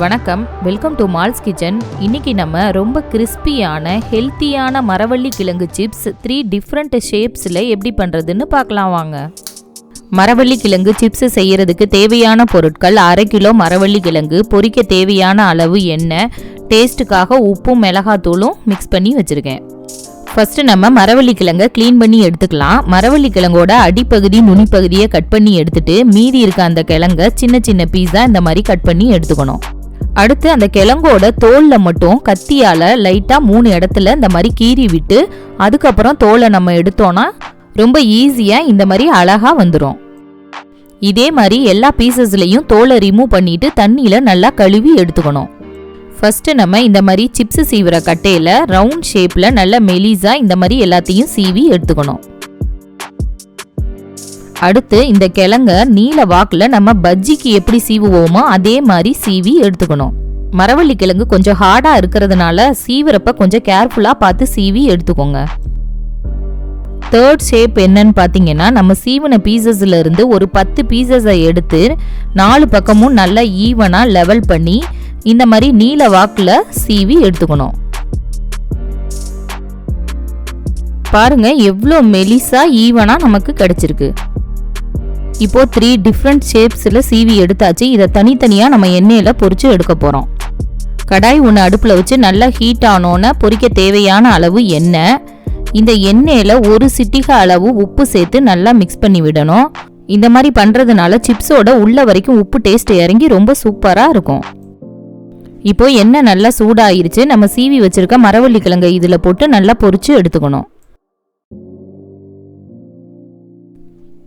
வணக்கம், welcome to malls kitchen. இன்னைக்கு நம்ம ரொம்ப கிறிஸ்பியான ஹெல்த்தியான மரவள்ளி கிழங்கு சிப்ஸ் 3 டிஃப்ரெண்ட் ஷேப்ஸில் எப்படி பண்ணுறதுன்னு பார்க்கலாம் வாங்க. மரவள்ளி கிழங்கு சிப்ஸ் செய்யறதுக்கு தேவையான பொருட்கள்: 1/2 கிலோ மரவள்ளி கிழங்கு, பொரிக்க தேவையான அளவு எண்ணெய், டேஸ்ட்டுக்காக உப்பும் மிளகாத்தூளும் மிக்ஸ் பண்ணி வச்சுருக்கேன். ஃபர்ஸ்ட் நம்ம மரவள்ளி கிழங்கை க்ளீன் பண்ணி எடுத்துக்கலாம். மரவள்ளி கிழங்கோட அடிப்பகுதி நுனிப்பகுதியை கட் பண்ணி எடுத்துட்டு மீதி இருக்க அந்த கிழங்கை சின்ன சின்ன பீஸா இந்த மாதிரி கட் பண்ணி எடுத்துக்கணும். அடுத்து அந்த கிழங்கோட தோலில் மட்டும் கத்தியால் லைட்டாக 3 இடத்துல இந்த மாதிரி கீறி விட்டு அதுக்கப்புறம் தோலை நம்ம எடுத்தோன்னா ரொம்ப ஈஸியாக இந்த மாதிரி அழகாக வந்துடும். இதே மாதிரி எல்லா பீசஸ்லையும் தோலை ரிமூவ் பண்ணிட்டு தண்ணியில் நல்லா கழுவி எடுத்துக்கணும். ஃபர்ஸ்ட் நம்ம இந்த மாதிரி சிப்ஸ் சீவுற கட்டையில் ரவுண்ட் ஷேப்பில் நல்ல மெலிசா இந்த மாதிரி எல்லாத்தையும் சீவி எடுத்துக்கணும். அடுத்து இந்த கிழங்க நீல வாக்கில் நம்ம பஜ்ஜிக்கு எப்படி சீவுவோமோ அதே மாதிரி சீவி எடுத்துக்கணும். மரவள்ளி கிழங்கு கொஞ்சம் ஹார்டாக இருக்கிறதுனால சீவுறப்ப கொஞ்சம் கேர்ஃபுல்லாக பார்த்து சீவி எடுத்துக்கோங்க. தேர்ட் ஷேப் என்னன்னு பார்த்தீங்கன்னா, நம்ம சீவன பீசஸ்ல இருந்து ஒரு 10 பீசஸை எடுத்து 4 பக்கமும் நல்லா ஈவனாக லெவல் பண்ணி இந்த மாதிரி நீல வாக்கில் சீவி எடுத்துக்கணும். பாருங்க எவ்வளோ மெலிசா ஈவனா நமக்கு கிடைச்சிருக்கு. இப்போ 3 டிஃப்ரெண்ட் ஷேப்ஸில் சீவி எடுத்தாச்சு. இதை தனித்தனியாக நம்ம எண்ணெயில் பொரிச்சு எடுக்க போகிறோம். கடாய் ஒன்று அடுப்பில் வச்சு நல்லா ஹீட் ஆனோன்னு பொரிக்க தேவையான அளவு எண்ணெய். இந்த எண்ணெயில் 1 சிட்டிகை அளவு உப்பு சேர்த்து நல்லா மிக்ஸ் பண்ணி விடணும். இந்த மாதிரி பண்ணுறதுனால சிப்ஸோட உள்ள வரைக்கும் உப்பு டேஸ்ட் இறங்கி ரொம்ப சூப்பராக இருக்கும். இப்போ எண்ணெய் நல்லா சூடாயிருச்சு. நம்ம சீவி வச்சிருக்க மரவள்ளி கிழங்கை இதில் போட்டு நல்லா பொரிச்சு எடுத்துக்கணும்.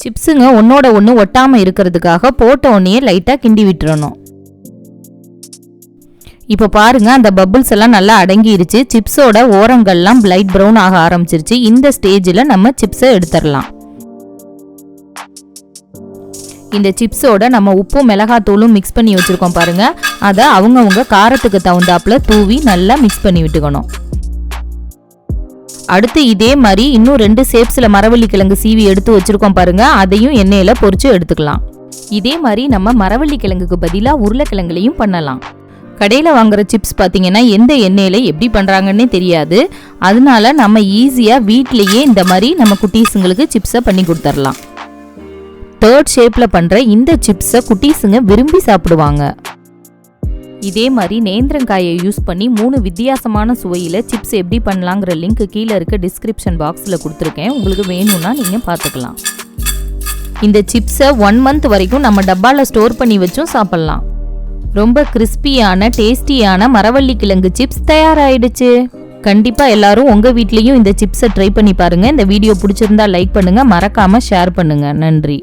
சிப்ஸுங்க ஒன்னோட ஒன்று ஒட்டாமல் இருக்கிறதுக்காக போட்ட உடனே லைட்டாக கிண்டி விட்டுறணும். இப்போ பாருங்க அந்த பபிள்ஸ் எல்லாம் நல்லா அடங்கிருச்சு. சிப்ஸோட ஓரங்கள்லாம் லைட் ப்ரௌன் ஆக ஆரம்பிச்சிருச்சு. இந்த ஸ்டேஜில் நம்ம சிப்ஸை எடுத்துடலாம். இந்த சிப்ஸோட நம்ம உப்பும் மிளகாத்தூளும் மிக்ஸ் பண்ணி வச்சுருக்கோம் பாருங்க. அதை அவங்கவுங்க காரத்துக்கு தகுந்தாப்புல தூவி நல்லா மிக்ஸ் பண்ணி விட்டுக்கணும். அடுத்து இதே மாதிரி இன்னும் 2 ஷேப்ஸில் மரவள்ளி கிழங்கு சீவி எடுத்து வச்சுருக்கோம் பாருங்க. அதையும் எண்ணெயில் பொரிச்சு எடுத்துக்கலாம். இதே மாதிரி நம்ம மரவள்ளி கிழங்குக்கு பதிலாக உருளைக்கிழங்குலையும் பண்ணலாம். கடையில் வாங்குற சிப்ஸ் பார்த்தீங்கன்னா எந்த எண்ணெயில் எப்படி பண்ணுறாங்கன்னே தெரியாது. அதனால நம்ம ஈஸியாக வீட்லேயே இந்த மாதிரி நம்ம குட்டீஸுங்களுக்கு சிப்ஸை பண்ணி கொடுத்துடலாம். தேர்ட் ஷேப்பில் பண்ணுற இந்த சிப்ஸை குட்டீஸுங்க விரும்பி சாப்பிடுவாங்க. இதே மாதிரி நேந்திரங்காயை யூஸ் பண்ணி 3 வித்தியாசமான சுவையில் சிப்ஸ் எப்படி பண்ணலாங்கிற லிங்க் கீழே இருக்க டிஸ்கிரிப்ஷன் பாக்ஸில் கொடுத்துருக்கேன். உங்களுக்கு வேணும்னா நீங்கள் பார்த்துக்கலாம். இந்த சிப்ஸை 1 மந்த் வரைக்கும் நம்ம டப்பாவில் ஸ்டோர் பண்ணி வச்சும் சாப்பிட்லாம். ரொம்ப கிறிஸ்பியான டேஸ்டியான மரவள்ளி கிழங்கு சிப்ஸ் தயாராகிடுச்சு. கண்டிப்பாக எல்லாரும் உங்கள் வீட்லேயும் இந்த சிப்ஸை ட்ரை பண்ணி பாருங்கள். இந்த வீடியோ பிடிச்சிருந்தா லைக் பண்ணுங்கள், மறக்காமல் ஷேர் பண்ணுங்கள். நன்றி.